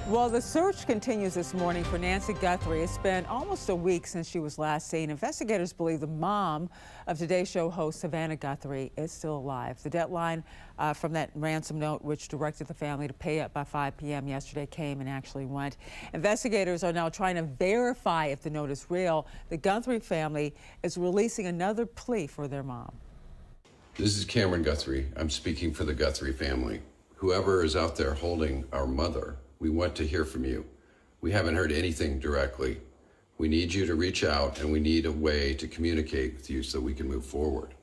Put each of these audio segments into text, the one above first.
Well, the search continues this morning for Nancy Guthrie. It's been almost a week since she was last seen. Investigators believe the mom of Today Show host Savannah Guthrie is still alive. The deadline from that ransom note, which directed the family to pay up by 5 p.m. yesterday, came and actually went. Investigators are now trying to verify if the note is real. The Guthrie family is releasing another plea for their mom. This is Camron Guthrie. I'm speaking for the Guthrie family. Whoever is out there holding our mother, we want to hear from you. We haven't heard anything directly. We need you to reach out, and we need a way to communicate with you so we can move forward.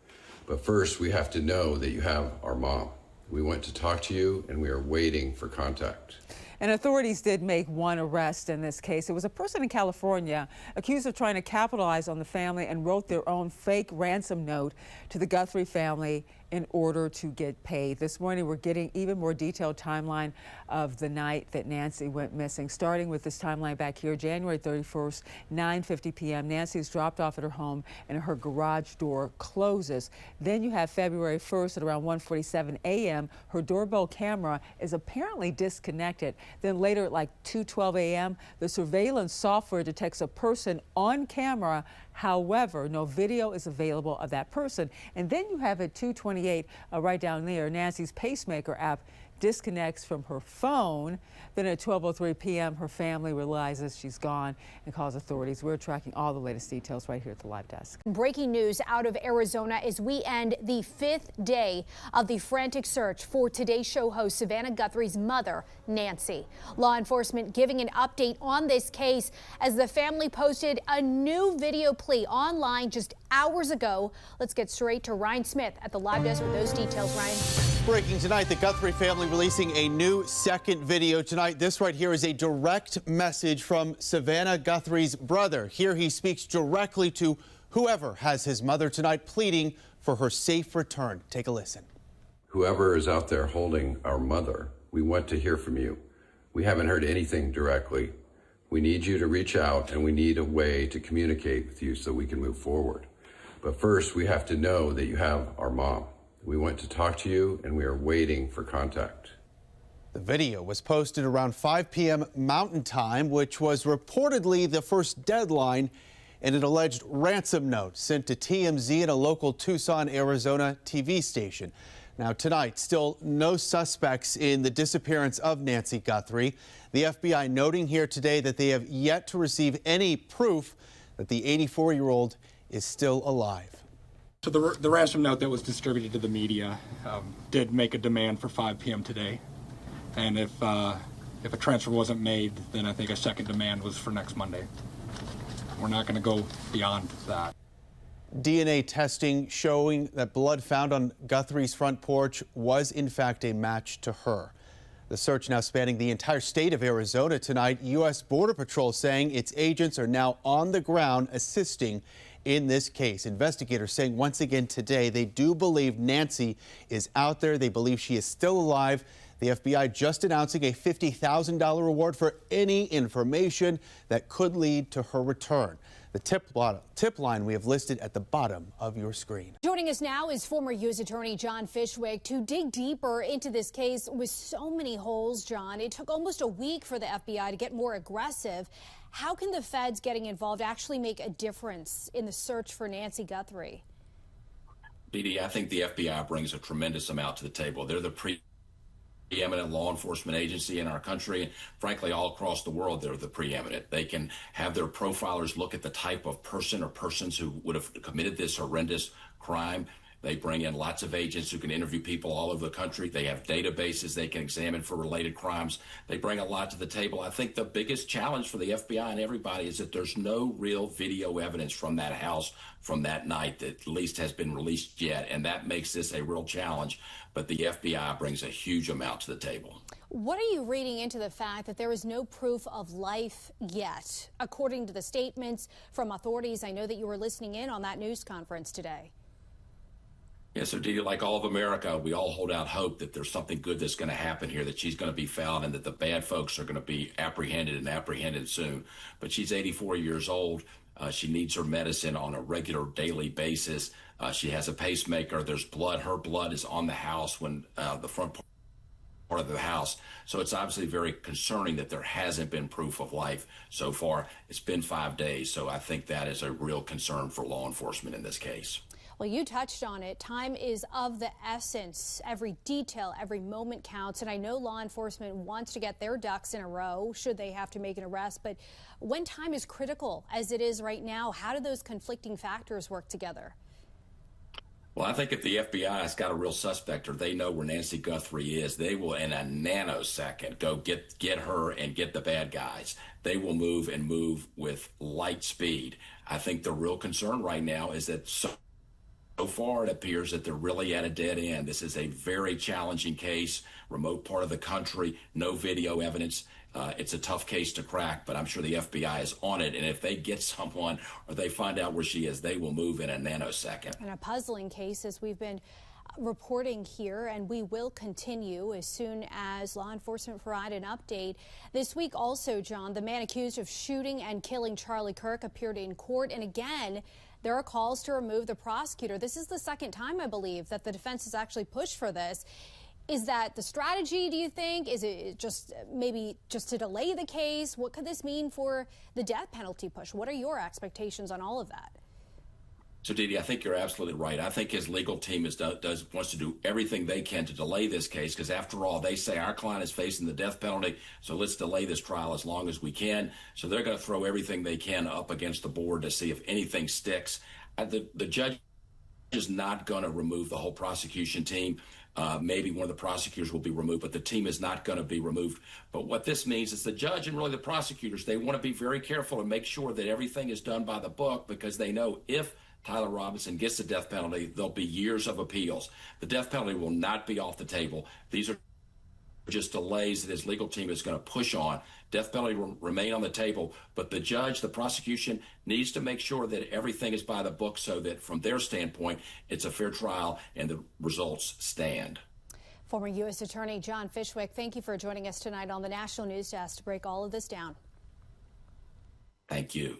But first, we have to know that you have our mom. We want to talk to you, and we are waiting for contact. And authorities did make one arrest in this case. It was a person in California accused of trying to capitalize on the family and wrote their own fake ransom note to the Guthrie family in order to get paid. This morning, we're getting even more detailed timeline of the night that Nancy went missing, starting with this timeline back here, January 31st, 9:50 p.m. Nancy's dropped off at her home and her garage door closes. Then you have February 1st at around 1:47 a.m. Her doorbell camera is apparently disconnected. Then later at like 2:12 a.m., the surveillance software detects a person on camera. However, no video is available of that person. And then you have at 2:28, right down there, Nancy's pacemaker app disconnects from her phone. Then at 12:03 p.m., her family realizes she's gone and calls authorities. We're tracking all the latest details right here at the live desk. Breaking news out of Arizona as we end the 5th day of the frantic search for Today Show host Savannah Guthrie's mother, Nancy. Law enforcement giving an update on this case as the family posted a new video plea online just hours ago. Let's get straight to Ryan Smith at the live desk with those details. Ryan. Breaking tonight, the Guthrie family releasing a new second video tonight. This right here is a direct message from Savannah Guthrie's brother. Here he speaks directly to whoever has his mother tonight, pleading for her safe return. Take a listen. Whoever is out there holding our mother, we want to hear from you. We haven't heard anything directly. We need you to reach out, and we need a way to communicate with you so we can move forward. But first, we have to know that you have our mom. We want to talk to you, and we are waiting for contact. The video was posted around 5 p.m. Mountain Time, which was reportedly the first deadline in an alleged ransom note sent to TMZ and a local Tucson, Arizona TV station. Now tonight, still no suspects in the disappearance of Nancy Guthrie. The FBI noting here today that they have yet to receive any proof that the 84-year-old is still alive. So the ransom note that was distributed to the media did make a demand for 5 p.m. today. And if a transfer wasn't made, then I think a second demand was for next Monday. We're not going to go beyond that. DNA testing showing that blood found on Guthrie's front porch was in fact a match to her. The search now spanning the entire state of Arizona tonight. U.S. Border Patrol saying its agents are now on the ground assisting in this case. Investigators saying once again today they do believe Nancy is out there. They believe she is still alive. The FBI just announcing a $50,000 reward for any information that could lead to her return. The tip line we have listed at the bottom of your screen. Joining us now is former U.S. Attorney John Fishwick to dig deeper into this case with so many holes, John. It took almost a week for the FBI to get more aggressive. How can the feds getting involved actually make a difference in the search for Nancy Guthrie? Dee, I think the FBI brings a tremendous amount to the table. They're the preeminent law enforcement agency in our country, and frankly all across the world they're the preeminent. They can have their profilers look at the type of person or persons who would have committed this horrendous crime. They bring in lots of agents who can interview people all over the country. They have databases they can examine for related crimes. They bring a lot to the table. I think the biggest challenge for the FBI and everybody is that there's no real video evidence from that house from that night that at least has been released yet, and that makes this a real challenge. But the FBI brings a huge amount to the table. What are you reading into the fact that there is no proof of life yet? According to the statements from authorities, I know that you were listening in on that news conference today. Yeah, so Dee, like all of America, we all hold out hope that there's something good that's going to happen here, that she's going to be found and that the bad folks are going to be apprehended soon. But she's 84 years old. She needs her medicine on a regular daily basis. She has a pacemaker. There's blood. Her blood is on the house when the front of the house. So it's obviously very concerning that there hasn't been proof of life so far. It's been 5 days, so I think that is a real concern for law enforcement in this case. Well, you touched on it. Time is of the essence. Every detail, every moment counts. And I know law enforcement wants to get their ducks in a row should they have to make an arrest. But when time is critical, as it is right now, how do those conflicting factors work together? Well, I think if the FBI has got a real suspect or they know where Nancy Guthrie is, they will in a nanosecond go get her and get the bad guys. They will move and move with light speed. I think the real concern right now is that so far it appears that they're really at a dead end. This is a very challenging case, remote part of the country, no video evidence. It's a tough case to crack, but I'm sure the FBI is on it. And if they get someone or they find out where she is, they will move in a nanosecond. And a puzzling case, as we've been reporting here, and we will continue as soon as law enforcement provide an update. This week also, John, the man accused of shooting and killing Charlie Kirk appeared in court. And again, there are calls to remove the prosecutor. This is the second time, I believe, that the defense has actually pushed for this. Is that the strategy, do you think? Is it just maybe just to delay the case? What could this mean for the death penalty push? What are your expectations on all of that? So, Didi, I think you're absolutely right. I think his legal team wants to do everything they can to delay this case because, after all, they say our client is facing the death penalty, so let's delay this trial as long as we can. So they're going to throw everything they can up against the board to see if anything sticks. The judge is not going to remove the whole prosecution team. Maybe one of the prosecutors will be removed, but the team is not going to be removed. But what this means is the judge and really the prosecutors, they want to be very careful and make sure that everything is done by the book because they know if Tyler Robinson gets the death penalty, there'll be years of appeals. The death penalty will not be off the table. These are just delays that his legal team is going to push on. Death penalty will remain on the table, but the judge, the prosecution, needs to make sure that everything is by the book so that from their standpoint, it's a fair trial and the results stand. Former U.S. Attorney John Fishwick, thank you for joining us tonight on the National News Desk to break all of this down. Thank you.